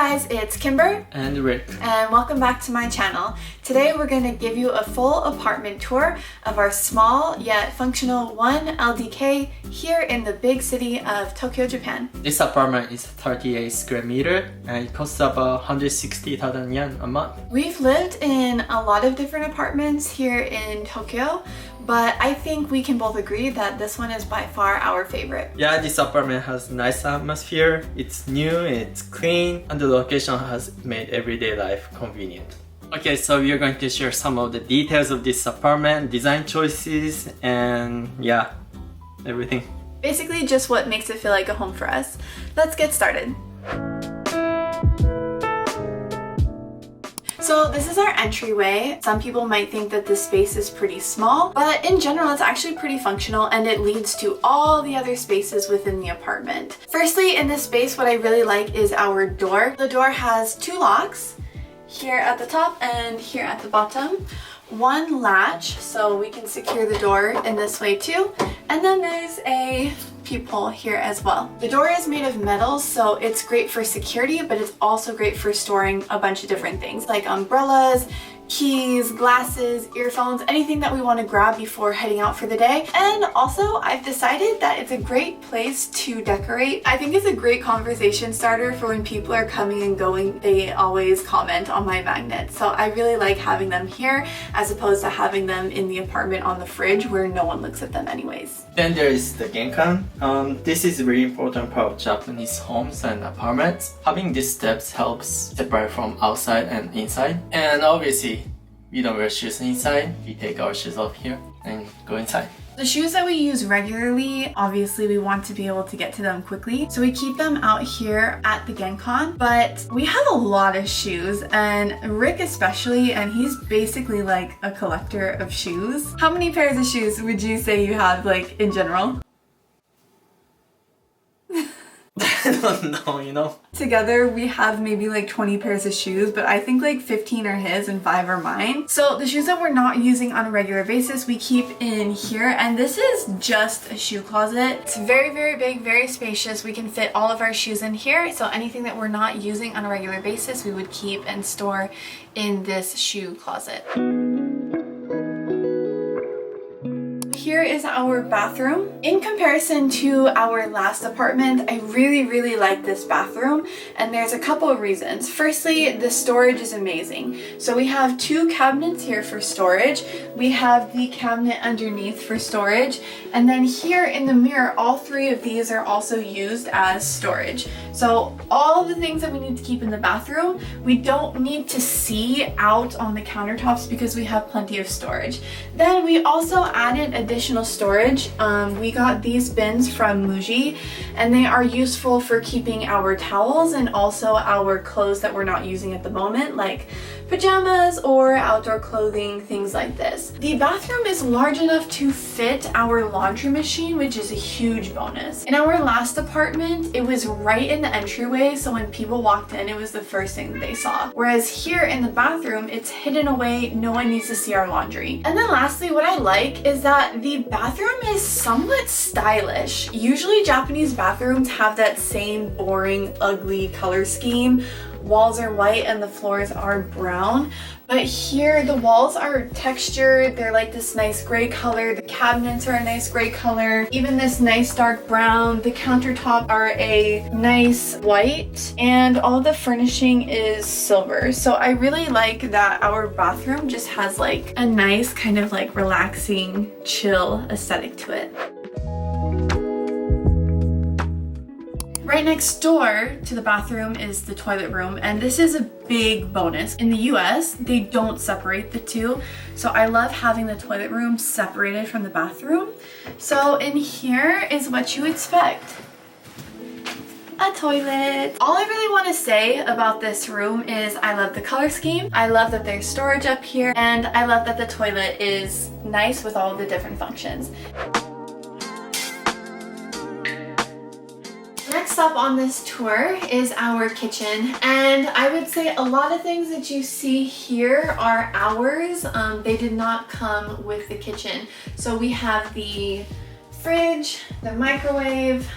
guys, it's Kimber and Rick, and welcome back to my channel. Today we're going to give you a full apartment tour of our small yet functional 1 LDK here in the big city of Tokyo, Japan. This apartment is 38 square meter and it costs about 160,000 yen a month. We've lived in a lot of different apartments here in Tokyo, but I think we can both agree that this one is by far our favorite. Yeah, this apartment has nice atmosphere, it's new, it's clean, and the location has made everyday life convenient. Okay, so we are going to share some of the details of this apartment, design choices, and yeah, everything. Basically just what makes it feel like a home for us. Let's get started. So this is our entryway. Some people might think that this space is pretty small, but in general it's actually pretty functional and it leads to all the other spaces within the apartment. Firstly, in this space, what I really like is our door. The door has 2 locks, here at the top and here at the bottom. 1 latch, so we can secure the door in this way too. And then there's a peephole here as well. The door is made of metals, so it's great for security, but it's also great for storing a bunch of different things like umbrellas, keys, glasses, earphones, anything that we want to grab before heading out for the day. And also, I've decided that it's a great place to decorate. I think it's a great conversation starter for when people are coming and going. They always comment on my magnets, so I really like having them here as opposed to having them in the apartment on the fridge where no one looks at them anyways. Then there is the genkan. This is a very important part of Japanese homes and apartments. Having these steps helps separate from outside and inside. And obviously, we don't wear shoes inside. We take our shoes off here and go inside. The shoes that we use regularly, obviously we want to be able to get to them quickly, so we keep them out here at the genkan. But we have a lot of shoes, and Rick especially, and he's basically like a collector of shoes. How many pairs of shoes would you say you have, like, in general? I don't know, you know. Together we have maybe like 20 pairs of shoes, but I think like 15 are his and 5 are mine. So the shoes that we're not using on a regular basis we keep in here, and this is just a shoe closet. It's very, very big, very spacious. We can fit all of our shoes in here, so anything that we're not using on a regular basis we would keep and store in this shoe closet. Here is our bathroom. In comparison to our last apartment, I really like this bathroom, and there's a couple of reasons. Firstly, the storage is amazing. So we have 2 cabinets here for storage. We have the cabinet underneath for storage, and then here in the mirror, all 3 of these are also used as storage. So all the things that we need to keep in the bathroom, we don't need to see out on the countertops because we have plenty of storage. Then we also added additional storage. We got these bins from Muji, and they are useful for keeping our towels and also our clothes that we're not using at the moment, like pajamas or outdoor clothing, things like this. The bathroom is large enough to fit our laundry machine, which is a huge bonus. In our last apartment, it was right in the entryway, so when people walked in, it was the first thing that they saw. Whereas here in the bathroom, it's hidden away, no one needs to see our laundry. And then lastly, what I like is that the bathroom is somewhat stylish. Usually Japanese bathrooms have that same boring, ugly color scheme. Walls are white and the floors are brown, but here the walls are textured. They're like this nice gray color. The cabinets are a nice gray color, even this nice dark brown. The countertop are a nice white, and all the furnishing is silver. So I really like that our bathroom just has like a nice kind of like relaxing, chill aesthetic to it. Right next door to the bathroom is the toilet room, and this is a big bonus. In the US, they don't separate the two, so I love having the toilet room separated from the bathroom. So in here is what you expect. A toilet. All I really want to say about this room is I love the color scheme, I love that there's storage up here, and I love that the toilet is nice with all the different functions. Next up on this tour is our kitchen, and I would say a lot of things that you see here are ours. They did not come with the kitchen. So we have the fridge, the microwave,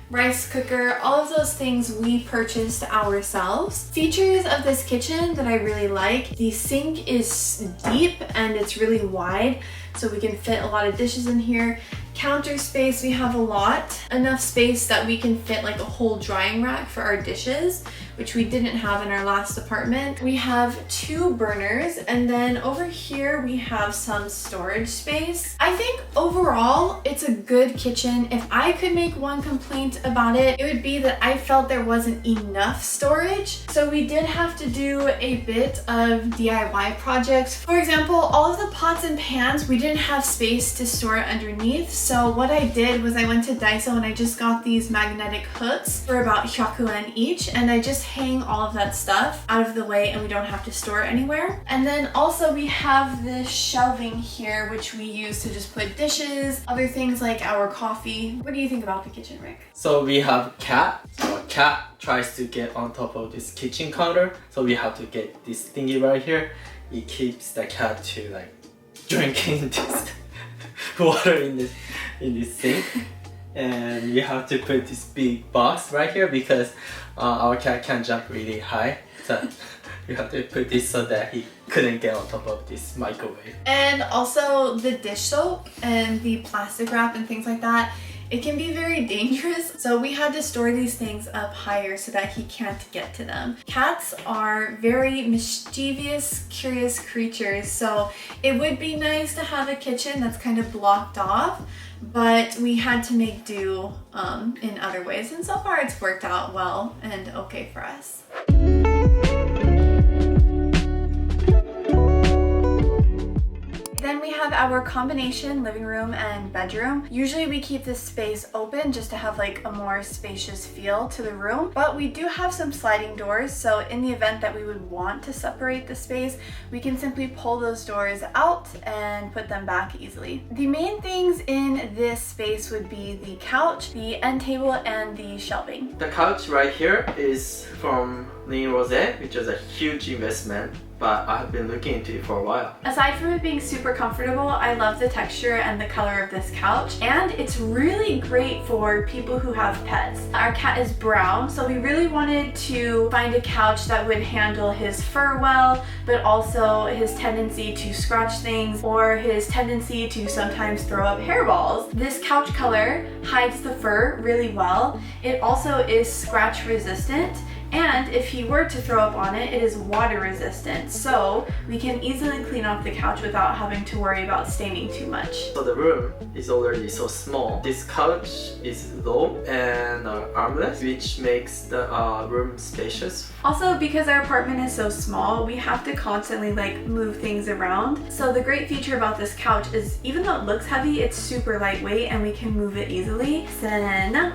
rice cooker, all of those things we purchased ourselves. Features of this kitchen that I really like: the sink is deep and it's really wide, so we can fit a lot of dishes in here. Counter space, we have a lot. Enough space that we can fit like a whole drying rack for our dishes, which we didn't have in our last apartment. We have 2 burners, and then over here we have some storage space. I think overall it's a good kitchen. If I could make one complaint about it, it would be that I felt there wasn't enough storage. So we did have to do a bit of DIY projects. For example, all of the pots and pans, we didn't have space to store it underneath. So what I did was I went to Daiso and I just got these magnetic hooks for about 100 yen each, and I just hang all of that stuff out of the way and we don't have to store it anywhere. And then also we have this shelving here, which we use to just put dishes, other things like our coffee. What do you think about the kitchen, Rick? So we have cat. So a cat tries to get on top of this kitchen counter. So we have to get this thingy right here. It keeps the cat to like drinking this water in this sink. And we have to put this big box right here because our cat can jump really high. So you have to put this so that he couldn't get on top of this microwave. And also the dish soap and the plastic wrap and things like that, it can be very dangerous. So we had to store these things up higher so that he can't get to them. Cats are very mischievous, curious creatures. So it would be nice to have a kitchen that's kind of blocked off, but we had to make do in other ways. And so far it's worked out well and okay for us. Then we have our combination living room and bedroom. Usually we keep this space open just to have like a more spacious feel to the room, but we do have some sliding doors, so in the event that we would want to separate the space, we can simply pull those doors out and put them back easily. The main things in this space would be the couch, the end table, and the shelving. The couch right here is from Lin Rose, which is a huge investment, but I have been looking into it for a while. Aside from it being super comfortable, I love the texture and the color of this couch, and it's really great for people who have pets. Our cat is brown, so we really wanted to find a couch that would handle his fur well, but also his tendency to scratch things or his tendency to sometimes throw up hairballs. This couch color hides the fur really well. It also is scratch resistant, and if he were to throw up on it, it is water resistant, so we can easily clean off the couch without having to worry about staining too much. So the room is already so small. This couch is low and armless, which makes the room spacious. Also, because our apartment is so small, we have to constantly like move things around. So the great feature about this couch is even though it looks heavy, it's super lightweight and we can move it easily. Then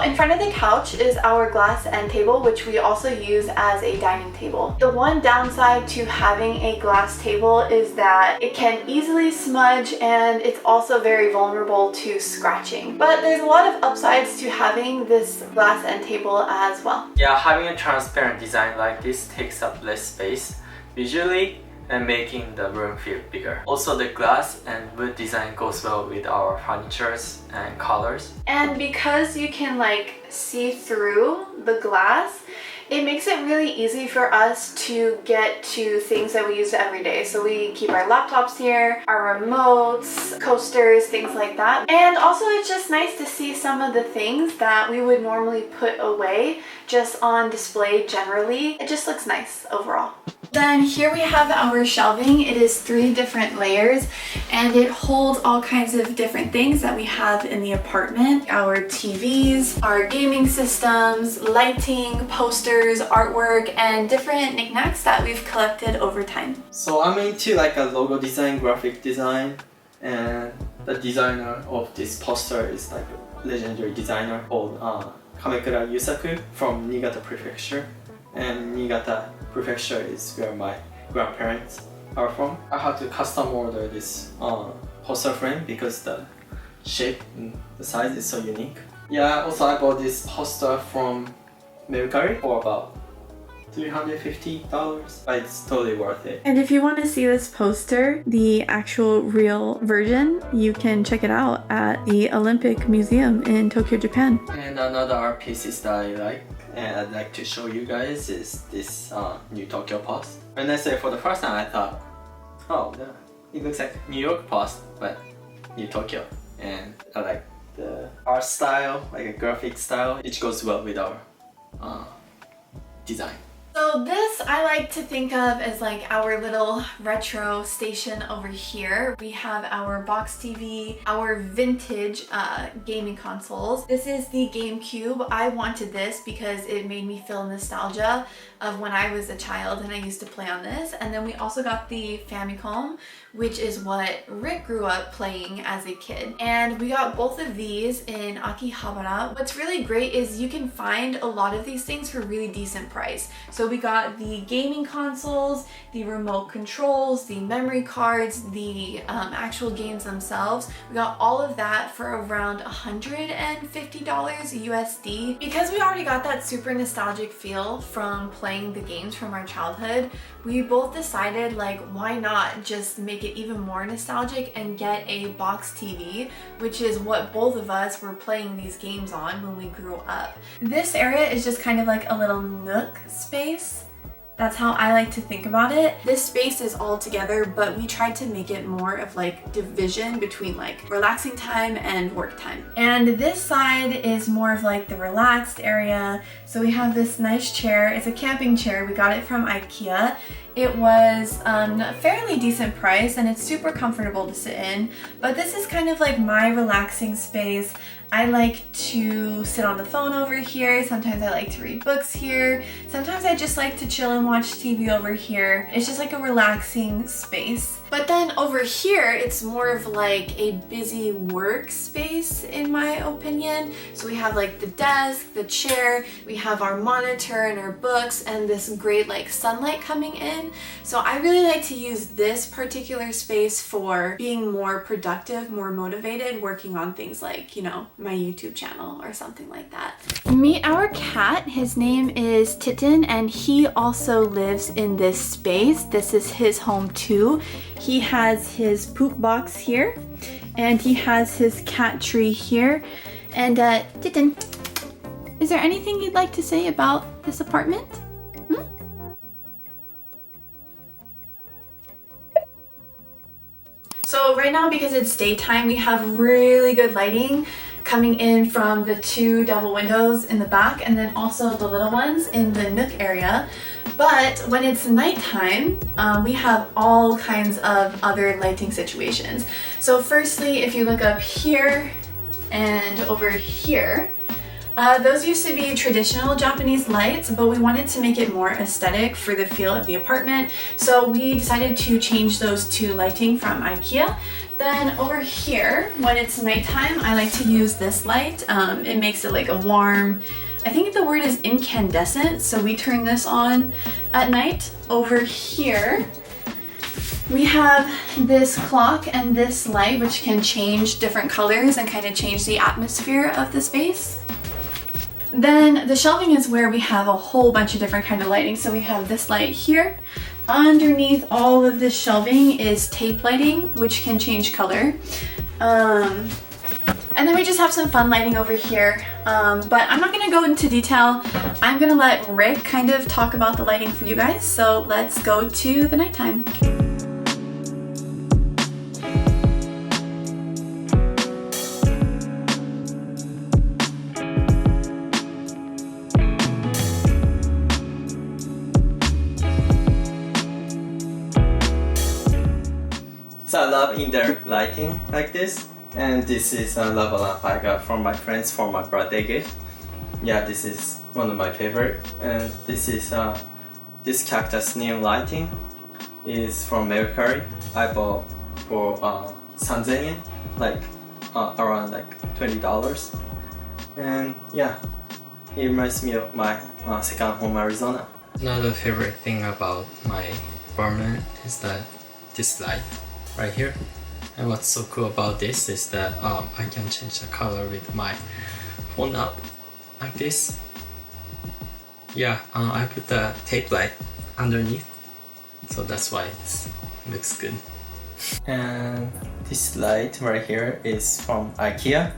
in front of the couch is our glass end table, which we also use as a dining table. The one downside to having a glass table is that it can easily smudge and it's also very vulnerable to scratching. But there's a lot of upsides to having this glass end table as well. Yeah, having a transparent design like this takes up less space visually and making the room feel bigger. Also, the glass and wood design goes well with our furnitures and colors. And because you can like see through the glass, it makes it really easy for us to get to things that we use every day. So we keep our laptops here, our remotes, coasters, things like that. And also it's just nice to see some of the things that we would normally put away just on display generally. It just looks nice overall. Then here we have our shelving. It is 3 different layers and it holds all kinds of different things that we have in the apartment. Our TVs, our gaming systems, lighting, posters, artwork, and different knickknacks that we've collected over time. So I'm into like a logo design, graphic design, and the designer of this poster is like a legendary designer called Kamekura Yusaku from Niigata Prefecture. And Niigata Prefecture is where my grandparents are from. I had to custom order this poster frame because the shape and the size is so unique. Yeah, also I bought this poster from Mercari for about $350, but it's totally worth it. And if you want to see this poster, the actual real version, you can check it out at the Olympic Museum in Tokyo, Japan. And another art pieces that I like and I'd like to show you guys is this new Tokyo Post. When I saw it for the first time, I thought, oh, yeah, it looks like New York Post, but New Tokyo. And I like the art style, like a graphic style, which goes well with our design. So this I like to think of as like our little retro station over here. We have our box TV, our vintage gaming consoles. This is the GameCube. I wanted this because it made me feel nostalgia of when I was a child and I used to play on this. And then we also got the Famicom, which is what Rick grew up playing as a kid. And we got both of these in Akihabara. What's really great is you can find a lot of these things for really decent price. So we got the gaming consoles, the remote controls, the memory cards, the actual games themselves. We got all of that for around $150 USD. Because we already got that super nostalgic feel from playing the games from our childhood, we both decided, like, why not just make it even more nostalgic and get a box TV, which is what both of us were playing these games on when we grew up. This area is just kind of like a little nook space. That's how I like to think about it. This space is all together, but we tried to make it more of like division between like relaxing time and work time. And this side is more of like the relaxed area. So we have this nice chair. It's a camping chair. We got it from IKEA. It was a fairly decent price and it's super comfortable to sit in, but this is kind of like my relaxing space. I like to sit on the phone over here. Sometimes I like to read books here. Sometimes I just like to chill and watch TV over here. It's just like a relaxing space. But then over here, it's more of like a busy workspace in my opinion. So we have like the desk, the chair, we have our monitor and our books and this great like sunlight coming in. So I really like to use this particular space for being more productive, more motivated, working on things like, you know, my YouTube channel or something like that. Meet our cat. His name is Titin and he also lives in this space. This is his home too. He has his poop box here and he has his cat tree here. And Titin, is there anything you'd like to say about this apartment? So right now, because it's daytime, we have really good lighting coming in from the two double windows in the back and then also the little ones in the nook area. But when it's nighttime, we have all kinds of other lighting situations. So firstly, if you look up here and over here, those used to be traditional Japanese lights, but we wanted to make it more aesthetic for the feel of the apartment. So we decided to change those to lighting from IKEA. Then over here, when it's nighttime, I like to use this light. It makes it like a warm, I think the word is incandescent, so we turn this on at night. Over here, we have this clock and this light, which can change different colors and kind of change the atmosphere of the space. Then the shelving is where we have a whole bunch of different kind of lighting. So we have this light here. Underneath all of this shelving is tape lighting, which can change color. And then we just have some fun lighting over here. But I'm not gonna go into detail. I'm gonna let Rick kind of talk about the lighting for you guys. So let's go to the nighttime. So I love indoor lighting like this, and this is a lava lamp I got from my friends for my birthday gift. Yeah, this is one of my favorite, and this is this cactus neon lighting is from Mercari. I bought for 3,000 yen, like around like $20, and yeah, it reminds me of my second home, Arizona. Another favorite thing about my apartment is that this light right here, and what's so cool about this is that I can change the color with my phone app like this. Yeah, I put the tape light underneath, so that's why it looks good. And this light right here is from IKEA,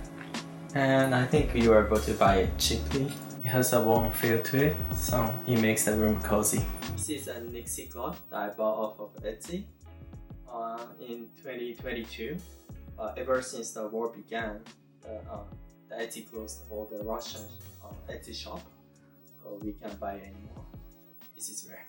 and I think you are able to buy it cheaply. It has a warm feel to it, so it makes the room cozy. This is a Nixie cloth that I bought off of Etsy in 2022. Ever since the war began, the Etsy closed all the Russian Etsy shop, so we can't buy it anymore. This is rare.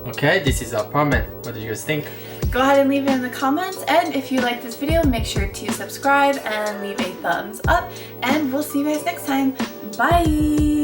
Okay, this is our apartment. What do you guys think? Go ahead and leave it in the comments, and if you like this video, make sure to subscribe and leave a thumbs up, and we'll see you guys next time. Bye!